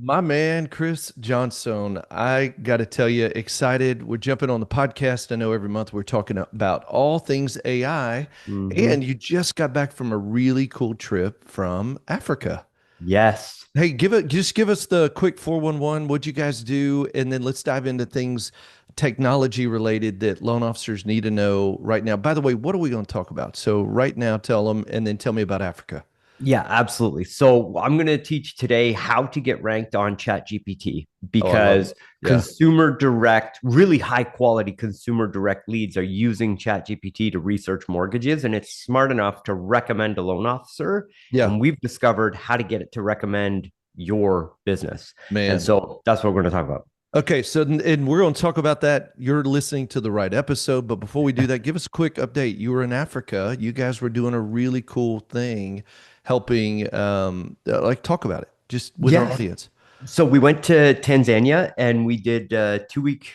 My man, Chris Johnstone, I got to tell you, excited. We're jumping on the podcast. I know every month we're talking about all things AI, Hmm. and you just got back from a really cool trip from Africa. Yes. Hey, just give us the quick 411. What'd you guys do? And then let's dive into things technology related that loan officers need to know right now. By the way, what are we going to talk about? So right now, tell them, and then tell me about Africa. Yeah, absolutely. So I'm going to teach today how to get ranked on ChatGPT Oh, I love it. because Yeah. really high quality consumer direct leads are using ChatGPT to research mortgages, and it's smart enough to recommend a loan officer. Yeah, And we've discovered how to get it to recommend your business. And man. so that's what we're going to talk about. Okay, so and we're going to talk about that. You're listening to the right episode, but before we do that, give us a quick update. You were in Africa. You guys were doing a really cool thing, helping like talk about it just with our Yes. audience. So we went to Tanzania and we did a 2 week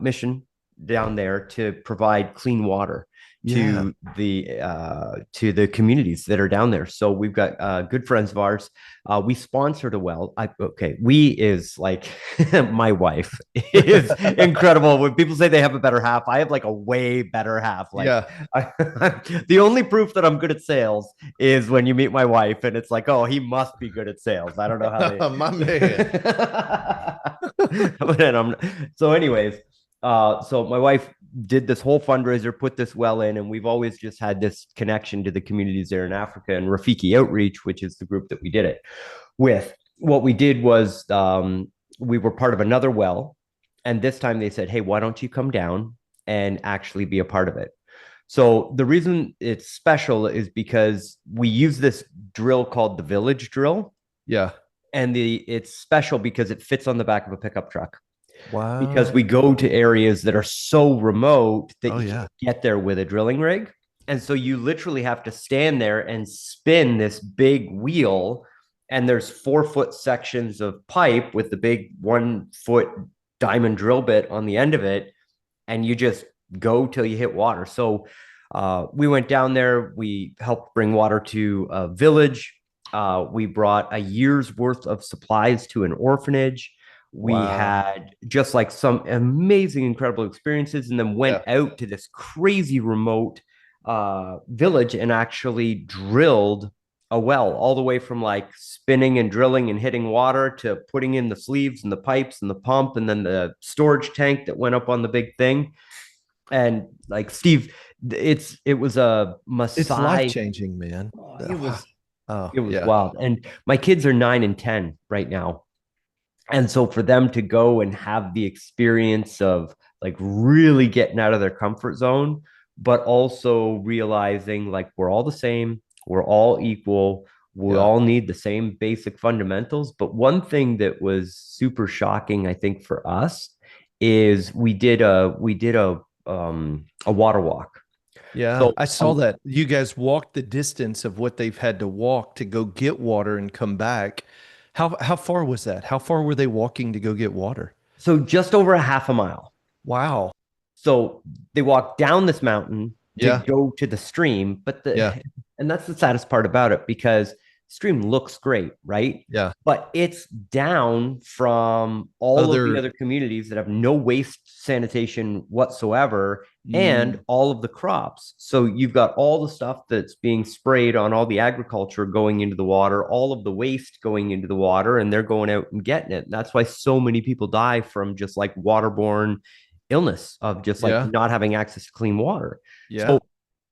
mission down there to provide clean water Yeah. to the communities that are down there. So we've got good friends of ours. We sponsored a well. We is like my wife is incredible. When people say they have a better half, I have like a way better half. Like Yeah. the only proof that I'm good at sales is when you meet my wife and it's like, oh, he must be good at sales. I don't know how they. My man. But then so anyways, so my wife did this whole fundraiser, put this well in, and we've always just had this connection to the communities there in Africa and Rafiki Outreach, which is the group that we did it with. What we did was we were part of another well, and this time they said, hey, why don't you come down and actually be a part of it? So the reason it's special is because we use this drill called the village drill, Yeah. and the it's special because it fits on the back of a pickup truck. Because we Wow. go to areas that are so remote that Oh you yeah. can't get there with a drilling rig. And so you literally have to stand there and spin this big wheel. And there's 4 foot sections of pipe with the big 1 foot diamond drill bit on the end of it. And you just go till you hit water. So we went down there. We helped bring water to a village. We brought a year's worth of supplies to an orphanage. We Wow. had just like some amazing, incredible experiences, and then went Yeah. out to this crazy remote village and actually drilled a well, all the way from like spinning and drilling and hitting water to putting in the sleeves and the pipes and the pump and then the storage tank that went up on the big thing. And like Steve, it was a It's life Maasai. changing, man. It Ah, was oh, it was yeah. wild. And my kids are 9 and 10 right now. And so for them to go and have the experience of like really getting out of their comfort zone, but also realizing like we're all the same, we're all equal, we Yeah. all need the same basic fundamentals. But one thing that was super shocking, I think, for us is we did a water walk. Yeah, So I saw that. You guys walked the distance of what they've had to walk to go get water and come back. How far was that? How far were they walking to go get water? so just over a half a mile. Wow. So they walk down this mountain to Yeah. go to the stream, Yeah. and that's the saddest part about it because stream looks great, right? Yeah. But it's down from all of the Other other communities that have no waste sanitation whatsoever and mm, all of the crops. So you've got all the stuff that's being sprayed on all the agriculture going into the water, all of the waste going into the water, and they're going out and getting it. And that's why so many people die from just like waterborne illness of just like yeah. not having access to clean water. Yeah. So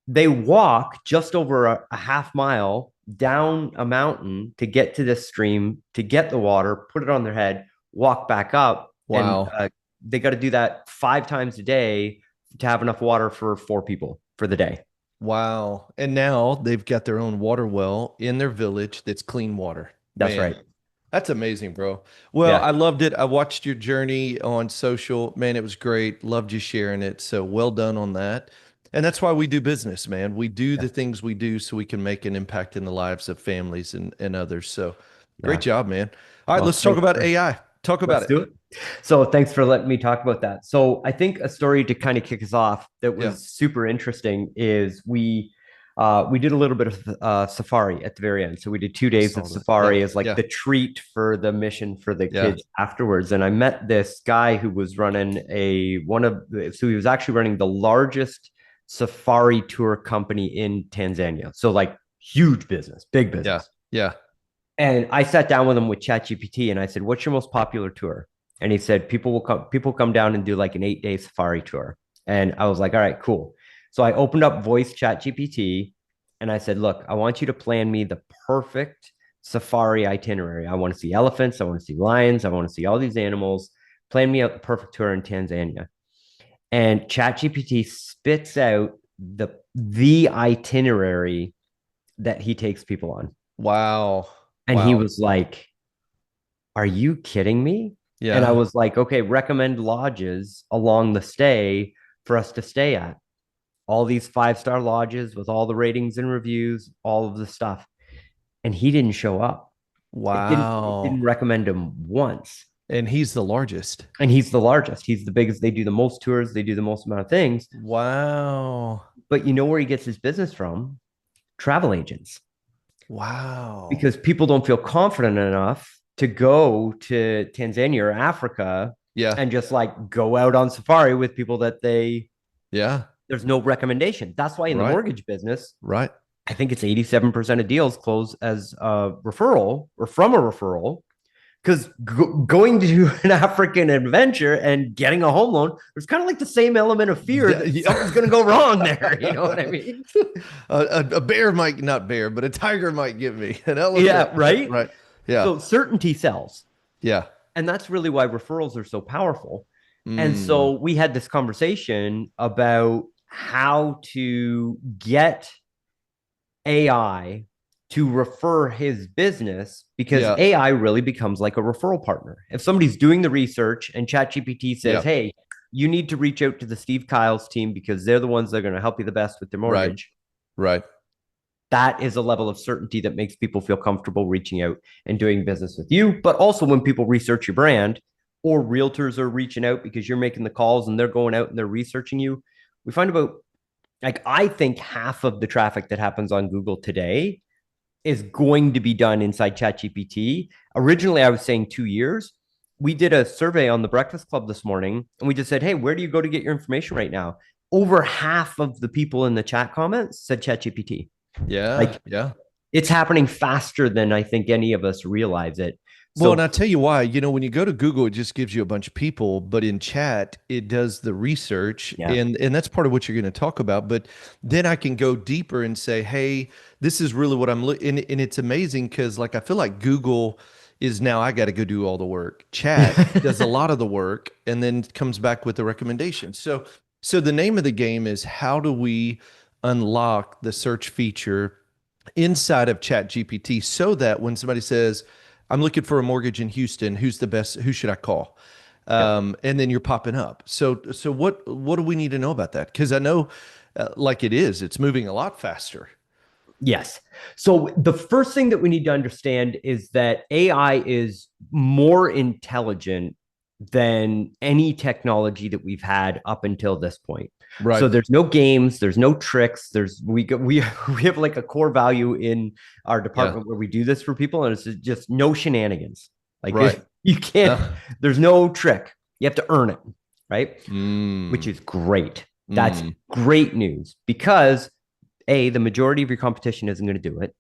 they walk just over a half mile down a mountain to get to this stream, to get the water, put it on their head, walk back up. And Wow. they got to do that 5 times a day to have enough water for 4 people for the day. Wow. And now they've got their own water well in their village that's clean water. That's Man, right. that's amazing, bro. Well, Yeah. I loved it. I watched your journey on social. Man, it was great. Loved you sharing it. So well done on that. And that's why we do business, man. We do Yeah. the things we do so we can make an impact in the lives of families and others. So great Yeah. job, man. All right, Well, let's talk thanks about for AI. Talk about let's it. do it. So thanks for letting me talk about that. So I think a story to kind of kick us off that Yeah. was super interesting is We did a little bit of safari at the very end. So we did 2 days of Saw that. Yeah. safari as like Yeah. the treat for the mission for the Yeah. kids afterwards. And I met this guy who was running so he was actually running the largest safari tour company in Tanzania. So like huge business, big Yeah. business. Yeah. And I sat down with him with ChatGPT and I said, "What's your most popular tour?" And he said, People come down and do like an 8-day safari tour." And I was like, "All right, cool." So I opened up voice ChatGPT and I said, "Look, I want you to plan me the perfect safari itinerary. I want to see elephants, I want to see lions, I want to see all these animals. Plan me out the perfect tour in Tanzania." And ChatGPT spits out the itinerary that he takes people on. Wow. And he Wow. was like, "Are you kidding me?" And I Yeah. was like, "Okay, recommend lodges along the stay for us to stay at. All these 5-star lodges with all the ratings and reviews, all of the stuff." And he didn't show up. It didn't Wow. recommend him once. And he's the largest. And he's the largest. He's the biggest. They do the most tours. They do the most amount of things. Wow. But you know where he gets his business from? Travel agents. Wow. Because people don't feel confident enough to go to Tanzania or Africa Yeah. and just like go out on safari with people that Yeah. there's no recommendation. That's why in the Right. mortgage business, Right. I think it's 87% of deals close as a referral or from a referral. Because going to an African adventure and getting a home loan, there's kind of like the same element of fear that something's going to go wrong there. You know what I mean? A bear might not bear, but a tiger might get me. An elephant. Yeah, right. Right. Yeah. So certainty sells. Yeah. And that's really why referrals are so powerful. And Mm. so we had this conversation about how to get AI to refer his business because Yeah. AI really becomes like a referral partner. If somebody's doing the research and ChatGPT says, Yeah. "Hey, you need to reach out to the Steve Kyles team because they're the ones that are going to help you the best with their Right. mortgage," Right. that is a level of certainty that makes people feel comfortable reaching out and doing business with you. But also when people research your brand or realtors are reaching out because you're making the calls and they're going out and they're researching you, we find about like I think half of the traffic that happens on Google today is going to be done inside ChatGPT. Originally, I was saying 2 years. We did a survey on the Breakfast Club this morning and we just said, "Hey, where do you go to get your information right now?" Over half of the people in the chat comments said ChatGPT. Yeah. Like Yeah. it's happening faster than I think any of us realize it. Well, and So I tell you why, when you go to Google, it just gives you a bunch of people, but in chat, it does the research, yeah, and that's part of what you're going to talk about. But then I can go deeper and say, hey, this is really what I'm looking, and it's amazing because like I feel like Google is now I got to go do all the work. Chat does a lot of the work and then comes back with the recommendations. So the name of the game is how do we unlock the search feature inside of Chat GPT so that when somebody says, I'm looking for a mortgage in Houston, who's the best, who should I call? yep. And then you're popping up. So what do we need to know about that? Because I know like it's moving a lot faster. Yes. So the first thing that we need to understand is that AI is more intelligent than any technology that we've had up until this point. Right. So there's no games, there's no tricks. We we have like a core value in our Yeah. department where we do this for people, and it's just no shenanigans. Like Right. you can't. Yeah. There's no trick. You have to earn it, right? Which Mm, is great. That's mm, great news because the majority of your competition isn't going to do it.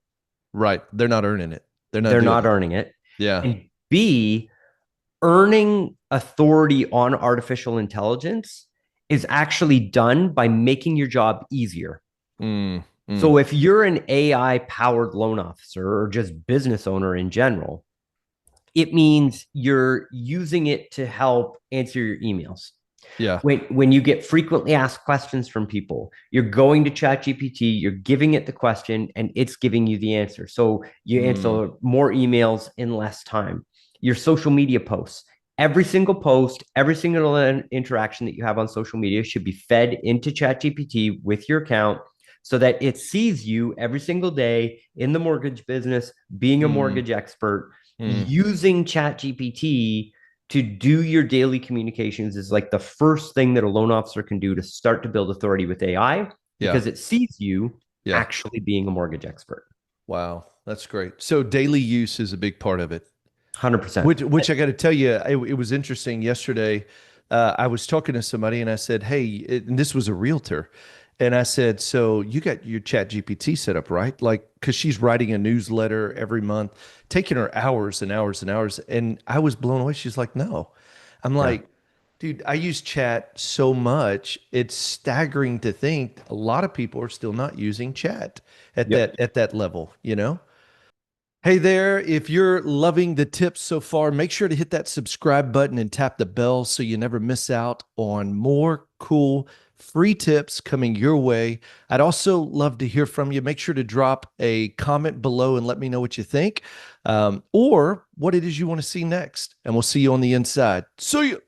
right. They're not earning it. They're not They're doing not it. earning it. Yeah. And B, earning authority on artificial intelligence is actually done by making your job easier. Mm, mm, So if you're an AI powered loan officer or just business owner in general, it means you're using it to help answer your emails. yeah. When you get frequently asked questions from people, you're going to ChatGPT, you're giving it the question, and it's giving you the answer. So you Mm, answer more emails in less time. Your social media posts, every single post, every single interaction that you have on social media should be fed into ChatGPT with your account so that it sees you every single day in the mortgage business, being a mm, mortgage expert, mm. using ChatGPT to do your daily communications is like the first thing that a loan officer can do to start to build authority with AI Yeah. because it sees you Yeah. actually being a mortgage expert. Wow. That's great. So daily use is a big part of it. 100%. Which I got to tell you, it was interesting yesterday. I was talking to somebody and I said, "Hey," and this was a realtor, and I said, "So you got your Chat GPT set up, right? Like, because she's writing a newsletter every month, taking her hours and hours and hours." And I was blown away. She's like, "No." I'm Yeah. like, "Dude, I use Chat so much. It's staggering to think a lot of people are still not using Chat Yep. at that level, you know?" Hey there, if you're loving the tips so far, make sure to hit that subscribe button and tap the bell so you never miss out on more cool free tips coming your way. I'd also love to hear from you. Make sure to drop a comment below and let me know what you think, or what it is you want to see next. And we'll see you on the inside. See you.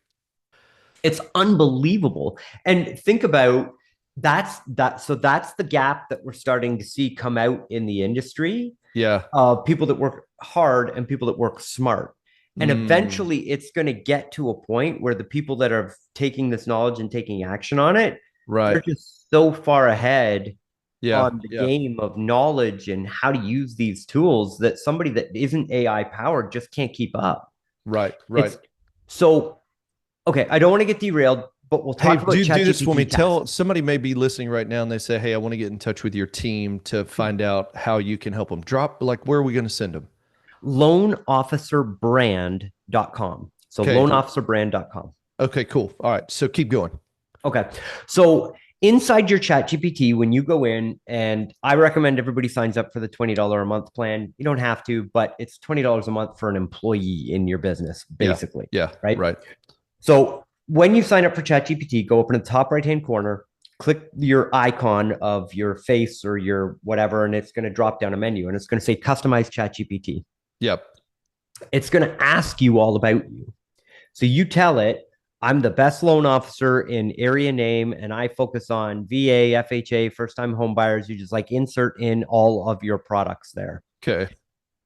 It's unbelievable. And think about that's the gap that we're starting to see come out in the industry. Yeah. People that work hard and people that work smart. And Mm, eventually it's going to get to a point where the people that are taking this knowledge and taking action on it, they're right. just so far ahead Yeah. on the Yeah. game of knowledge and how to use these tools that somebody that isn't AI powered just can't keep up. Right. Right. It's so okay. I don't want to get derailed, but we'll Hey, talk about do this for me. ChatGPT Tell tasks. somebody may be listening right now and they say, "Hey, I want to get in touch with your team to find out how you can help them." Drop like where are we going to send them? Loanofficerbrand.com. So Okay. loanofficerbrand.com. Okay, cool. All right. So keep going. Okay. So inside your chat GPT, when you go in, and I recommend everybody signs up for the $20 a month plan. You don't have to, but it's $20 a month for an employee in your business, Yeah. basically. Yeah. Right. Right. So when you sign up for ChatGPT, go up in the top right hand corner, click your icon of your face or your whatever, and it's going to drop down a menu and it's going to say customize ChatGPT. Yep. It's going to ask you all about you. So you tell it, I'm the best loan officer in area name, and I focus on VA, FHA, first time home buyers. You just like insert in all of your products there. Okay.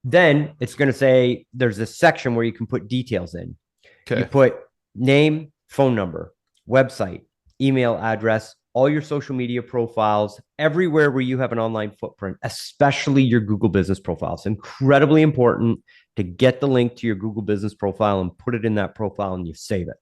Then it's going to say there's a section where you can put details in. You Okay. put name, phone number, website, email address, all your social media profiles, everywhere where you have an online footprint, especially your Google business profile. It's incredibly important to get the link to your Google business profile and put it in that profile and you save it.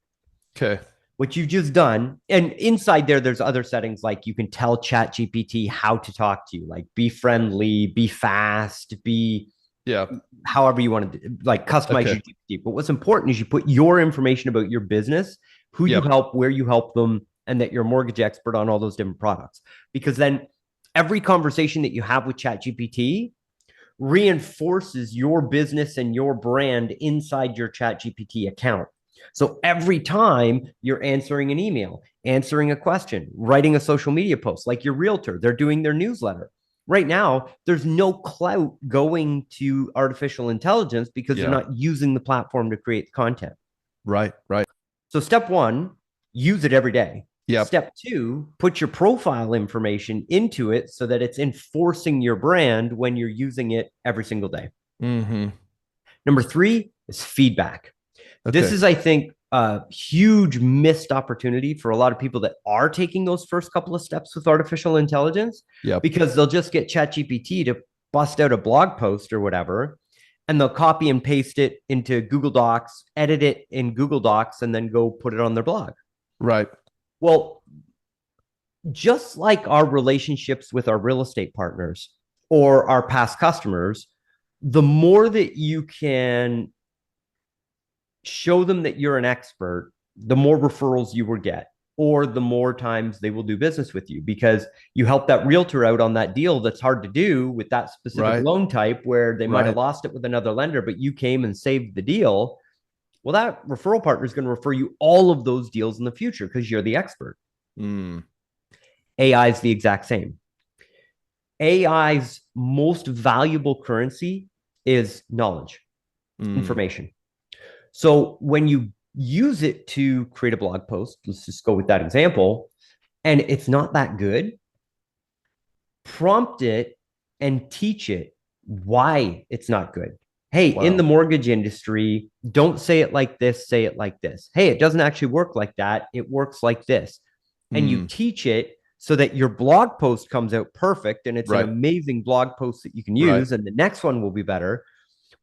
Okay. What you've just done, and inside there, there's other settings like you can tell ChatGPT how to talk to you, like be friendly, be fast, be Yeah. however you want to like customize Okay. your GPT. But what's important is you put your information about your business, who you Yep. help, where you help them, and that you're a mortgage expert on all those different products. Because then every conversation that you have with ChatGPT reinforces your business and your brand inside your ChatGPT account. So every time you're answering an email, answering a question, writing a social media post, like your realtor, they're doing their newsletter. Right now, there's no clout going to artificial intelligence because they're Yeah. not using the platform to create the content. Right. Right. So, step one, use it every day. Yep. Step two, put your profile information into it so that it's enforcing your brand when you're using it every single day. Mm-hmm. Number three is feedback. This Okay. is, I think, a huge missed opportunity for a lot of people that are taking those first couple of steps with artificial intelligence Yep. because they'll just get ChatGPT to bust out a blog post or whatever, and they'll copy and paste it into Google Docs, edit it in Google Docs, and then go put it on their blog. Right. Well, just like our relationships with our real estate partners or our past customers, the more that you can show them that you're an expert, the more referrals you will get, or the more times they will do business with you because you help that realtor out on that deal that's hard to do with that specific Right. loan type where they might have Right. lost it with another lender, but you came and saved the deal. Well, that referral partner is going to refer you all of those deals in the future because you're the expert. Mm. AI is the exact same. AI's most valuable currency is knowledge, Mm. information. So when you use it to create a blog post, let's just go with that example, and it's not that good, prompt it and teach it why it's not good. Hey, in the Wow. mortgage industry, don't say it like this, say it like this. Hey, it doesn't actually work like that. It works like this. And you Mm. teach it so that your blog post comes out perfect and it's an Right. amazing blog post that you can Right. use, and the next one will be better.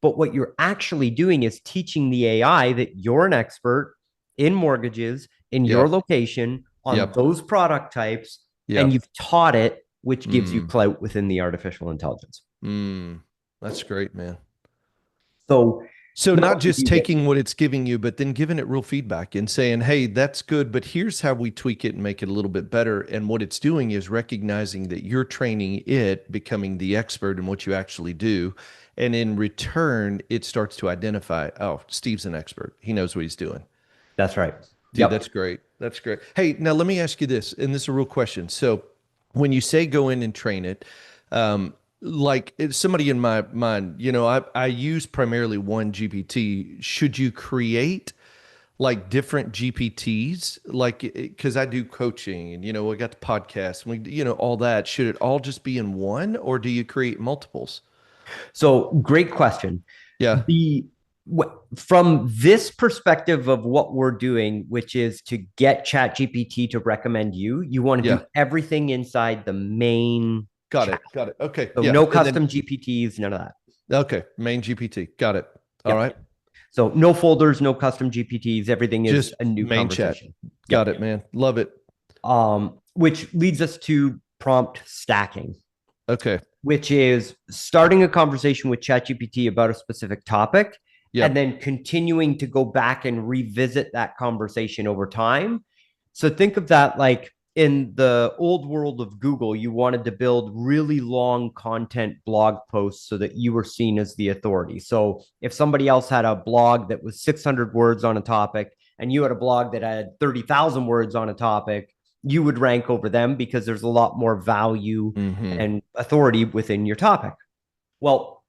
But what you're actually doing is teaching the AI that you're an expert in mortgages in your Yep. location on Yep. those product types, and Yep. you've taught it, which gives you Mm. clout within the artificial intelligence. Mm. That's great, man. So So not not only do just you get, taking what it's giving you, but then giving it real feedback and saying, "Hey, that's good, but here's how we tweak it and make it a little bit better." And what it's doing is recognizing that you're training it, becoming the expert in what you actually do. And in return, it starts to identify, "Oh, Steve's an expert. He knows what he's doing." that's right. Dude, Yep. that's great. That's great. Hey, now let me ask you this, and this is a real question. So, when you say go in and train it, like it's somebody in my mind, I use primarily one GPT. Should you create like different GPTs? Like, because I do coaching and, we got the podcast, and all that. Should it all just be in one, or do you create multiples? So great question. Yeah. The From this perspective of what we're doing, which is to get ChatGPT to recommend you, you want to Yeah. do everything inside the main Got chat. it. Got it. Okay. So Yeah. no And then, custom GPTs, none of that. okay, main GPT. Got it. All Yep. right. So no folders, no custom GPTs. Everything is Just a new main chat. conversation. Got Yep. it, man. Love it. Which leads us to prompt stacking, Okay. which is starting a conversation with ChatGPT about a specific topic and Yep. then continuing to go back and revisit that conversation over time. So think of that like in the old world of Google, you wanted to build really long content blog posts so that you were seen as the authority. So if somebody else had a blog that was 600 words on a topic and you had a blog that had 30,000 words on a topic, you would rank over them because there's a lot more value Mm-hmm. and authority within your topic. Well,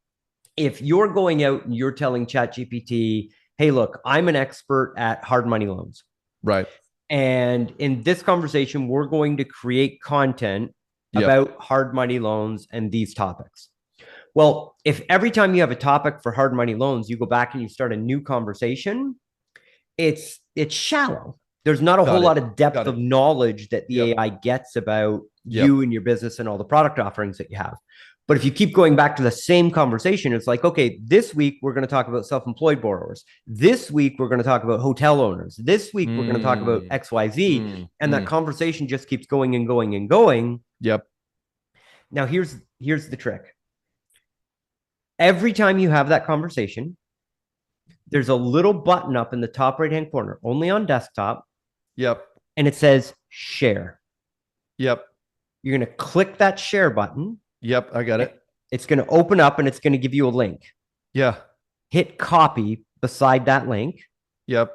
if you're going out and you're telling ChatGPT, hey, look, I'm an expert at hard money loans. Right. And in this conversation, we're going to create content Yep. about hard money loans and these topics. Well, if every time you have a topic for hard money loans, you go back and you start a new conversation, it's shallow. There's not a whole Got it. lot of depth Got of it. knowledge that the Yep. AI gets about Yep. you and your business and all the product offerings that you have. But if you keep going back to the same conversation, it's like, okay, this week we're going to talk about self-employed borrowers. This week we're going to talk about hotel owners. This week we're going to talk about Mm, XYZ. And that mm. conversation just keeps going and going and going. Yep. Now here's the trick. Every time you have that conversation, there's a little button up in the top right hand corner, only on desktop, Yep. and it says share. Yep. You're going to click that share button. Yep. I got it. It's going to open up and it's going to give you a link. Yeah. Hit copy beside that link. Yep.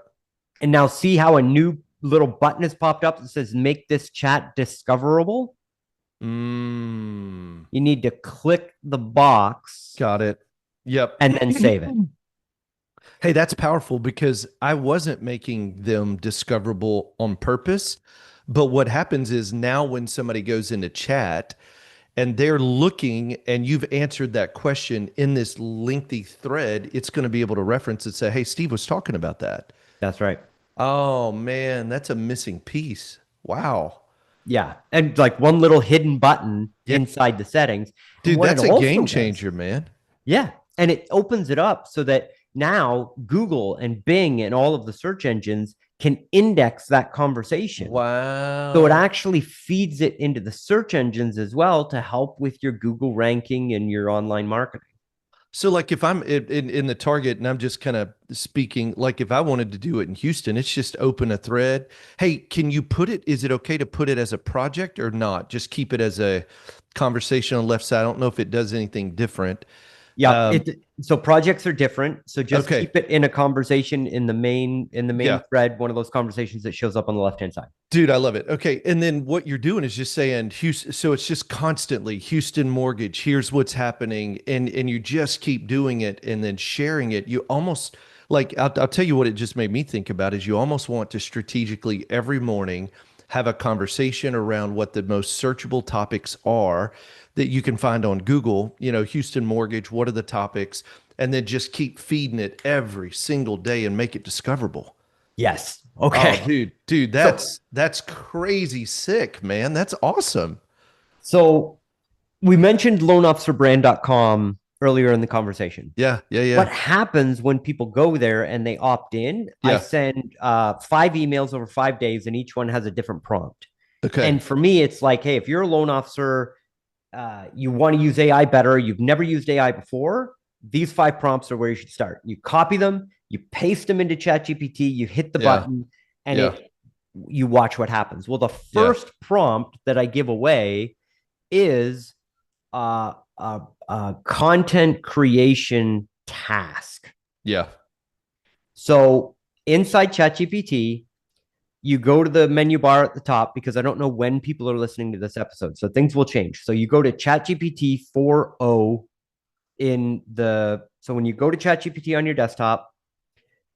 And now see how a new little button has popped up that says make this chat discoverable. Mm. You need to click the box Got it. Yep. and then save it. Hey, that's powerful because I wasn't making them discoverable on purpose. But what happens is now when somebody goes into chat and they're looking and you've answered that question in this lengthy thread, it's going to be able to reference and say, hey, Steve was talking about that. That's right. Oh, man, that's a missing piece. Wow. Yeah. And like one little hidden button Yeah. inside the settings. And Dude, what it that's a also game does, changer, man. yeah. And it opens it up so that now Google and Bing and all of the search engines can index that conversation. So it Wow. actually feeds it into the search engines as well to help with your Google ranking and your online marketing. So, like, if I'm in the target and I'm just kind of speaking, like, if I wanted to do it in Houston, it's just open a thread. Hey, can you put it? Is it okay to put it as a project or not? Just keep it as a conversation on the left side. I don't know if it does anything different. Yeah. Um, So projects are different. So just okay. keep it in a conversation in the main Yeah. thread, one of those conversations that shows up on the left hand side. Dude, I love it. Okay. And then what you're doing is just saying Houston. So it's just constantly Houston mortgage. Here's what's happening. And you just keep doing it and then sharing it. You almost like, I'll tell you what it just made me think about is you almost want to strategically every morning have a conversation around what the most searchable topics are that you can find on Google, Houston mortgage, what are the topics? And then just keep feeding it every single day and make it discoverable. Yes. Oh, Okay. dude, So, that's crazy sick, man. That's awesome. so we mentioned loanofficerbrand.com earlier in the conversation. Yeah, yeah, What yeah, happens when people go there and they opt in? I yeah. send 5 emails over 5 days, and each one has a different prompt. Okay. And for me, it's like, hey, if you're a loan officer, you want to use AI better, you've never used AI before, these 5 prompts are where you should start. You copy them, you paste them into ChatGPT, you hit the Yeah, button, and yeah, you watch what happens. Well, the yeah, first prompt that I give away is a content creation task. yeah. So inside ChatGPT, you go to the menu bar at the top, because I don't know when people are listening to this episode, so things will change. So you go to ChatGPT 4.0 in the, so when you go to ChatGPT on your desktop,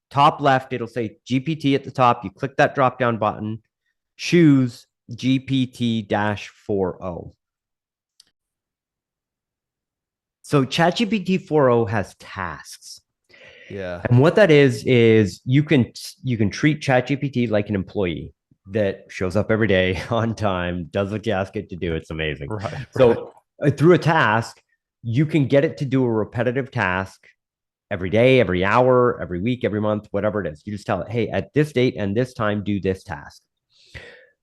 top left, it'll say GPT at the top. You click that drop down button, choose GPT 4.0. So ChatGPT 4.0 has tasks. Yeah. And what that is you can treat ChatGPT like an employee that shows up every day on time, does what you ask it to do. It's amazing. Right, right. So through a task, you can get it to do a repetitive task every day, every hour, every week, every month, whatever it is. You just tell it, hey, at this date and this time, do this task.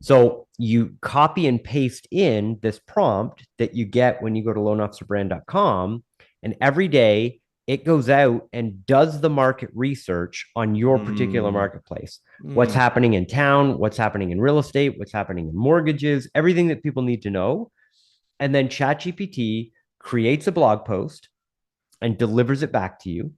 So you copy and paste in this prompt that you get when you go to loanofficerbrand.com. And every day it goes out and does the market research on your particular Mm, marketplace. What's mm, happening in town, what's happening in real estate, what's happening in mortgages, everything that people need to know. And then ChatGPT creates a blog post and delivers it back to you.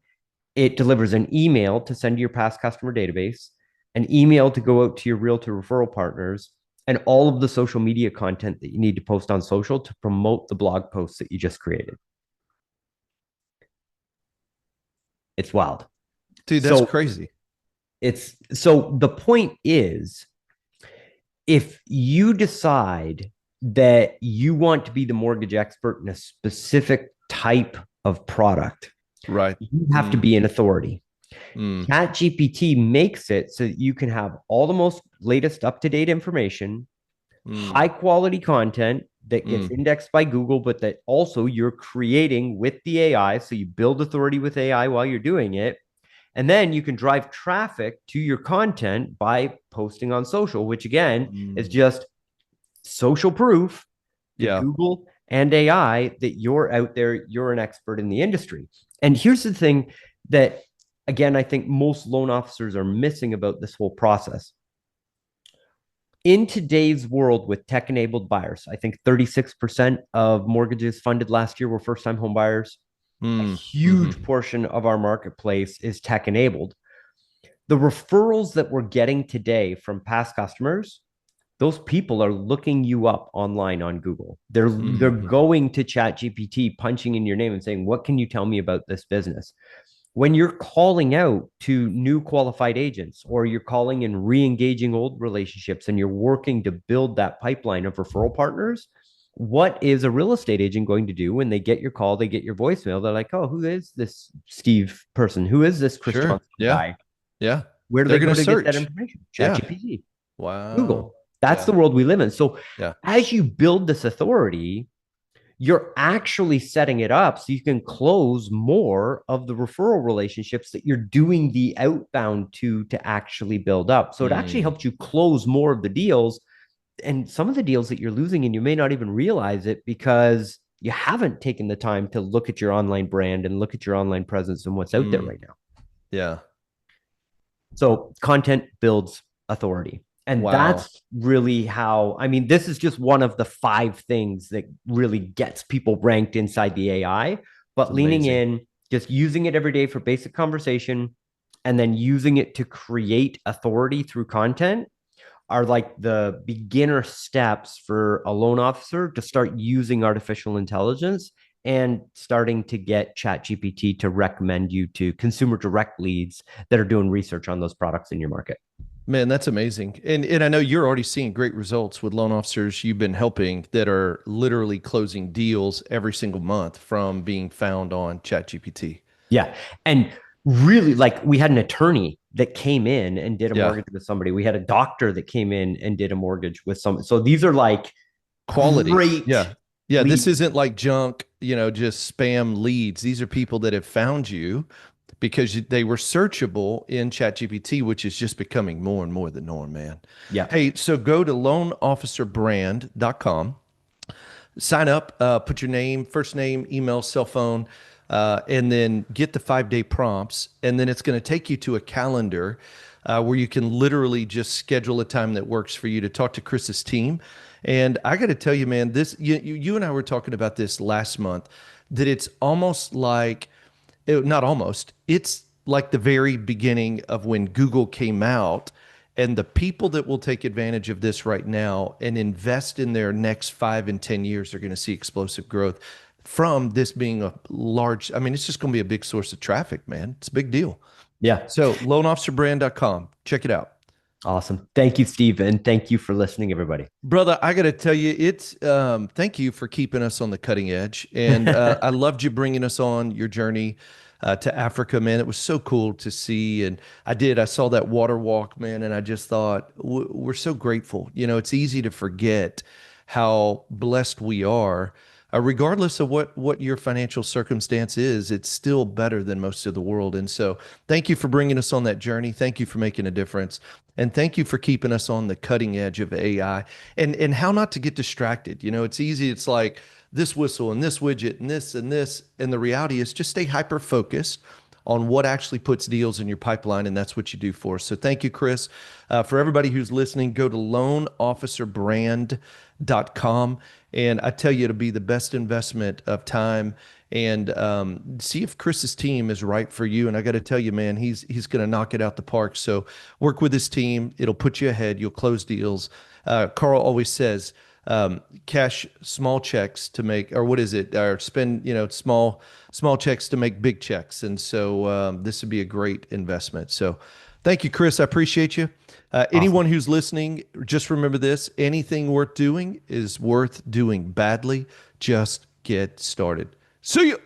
It delivers an email to send to your past customer database, an email to go out to your realtor referral partners, and all of the social media content that you need to post on social to promote the blog posts that you just created. It's wild. dude, that's So crazy. the point is, if you decide that you want to be the mortgage expert in a specific type of product, Right. you have to Mm, be an authority. mm, ChatGPT makes it so that you can have all the most latest up to date information, mm, high quality content that gets mm, indexed by Google, but that also you're creating with the AI. So you build authority with AI while you're doing it. And then you can drive traffic to your content by posting on social, which again is mm. just social proof to Yeah. Google and AI that you're out there, you're an expert in the industry. And here's the thing that, again, I think most loan officers are missing about this whole process. In today's world with tech enabled buyers, I think 36% of mortgages funded last year were first time home buyers. A Mm, huge hmm. portion of our marketplace is tech enabled. The referrals that we're getting today from past customers, those people are looking you up online on Google. They're Mm, going to ChatGPT, punching in your name and saying, "What can you tell me about this business?" When you're calling out to new qualified agents, or you're calling and re-engaging old relationships, and you're working to build that pipeline of referral partners, what is a real estate agent going to do when they get your call, they get your voicemail? They're like, "Oh, who is this Steve person? Who is this Chris sure. Johnstone Yeah. guy? Yeah. Where do They're they going go to to get that search. information?" Yeah. ChatGPT, Wow. Google. That's Yeah. the world we live in. So Yeah. as you build this authority, you're actually setting it up so you can close more of the referral relationships that you're doing the outbound to actually build up. So it actually Mm, helps you close more of the deals, and some of the deals that you're losing, and you may not even realize it because you haven't taken the time to look at your online brand and look at your online presence and what's out there mm. right now. Yeah. So content builds authority. And Wow. that's really how, I mean, this is just one of the 5 things that really gets people ranked inside the AI, It's but leaning amazing. in, just using it every day for basic conversation, and then using it to create authority through content are like the beginner steps for a loan officer to start using artificial intelligence and starting to get ChatGPT to recommend you to consumer direct leads that are doing research on those products in your market. Man, that's amazing. And I know you're already seeing great results with loan officers you've been helping that are literally closing deals every single month from being found on ChatGPT. Yeah. And really, like, we had an attorney that came in and did a Yeah. mortgage with somebody. We had a doctor that came in and did a mortgage with some. So these are like Quality. great Yeah. Yeah. This leads. isn't like junk, just spam leads. These are people that have found you because they were searchable in ChatGPT, which is just becoming more and more the norm, man. Yeah. Hey, so go to loanofficerbrand.com, sign up, put your name, first name, email, cell phone, and then get the 5 day prompts. And then it's going to take you to a calendar where you can literally just schedule a time that works for you to talk to Chris's team. And I got to tell you, man, this you and I were talking about this last month, that it's almost like not almost, it's like the very beginning of when Google came out. And the people that will take advantage of this right now and invest in their next 5 and 10 years are going to see explosive growth from this being a large, I mean, it's just going to be a big source of traffic, man. It's a big deal. Yeah. So loanofficerbrand.com, check it out. Awesome. Thank you, Steve. And thank you for listening, everybody. Brother, I got to tell you, it's thank you for keeping us on the cutting edge, and I loved you bringing us on your journey to Africa, man. It was so cool to see, and I saw that water walk, man, and I just thought we're so grateful. It's easy to forget how blessed we are, regardless of what your financial circumstance is. It's still better than most of the world, and so thank you for bringing us on that journey. Thank you for making a difference. And thank you for keeping us on the cutting edge of AI and how not to get distracted. It's easy. It's like this whistle and this widget and this and this. And the reality is just stay hyper focused on what actually puts deals in your pipeline. And that's what you do for us. So thank you, Chris. For everybody who's listening, go to loanofficerbrand.com. And I tell you, it'll be the best investment of time. And see if Chris's team is right for you. And I got to tell you, man, he's going to knock it out the park. So work with his team. It'll put you ahead. You'll close deals. Carl always says, cash small checks to make, or what is it? Or spend, small checks to make big checks. And so this would be a great investment. So thank you, Chris. I appreciate you. Awesome. Anyone who's listening, just remember this: anything worth doing is worth doing badly. Just get started. See you.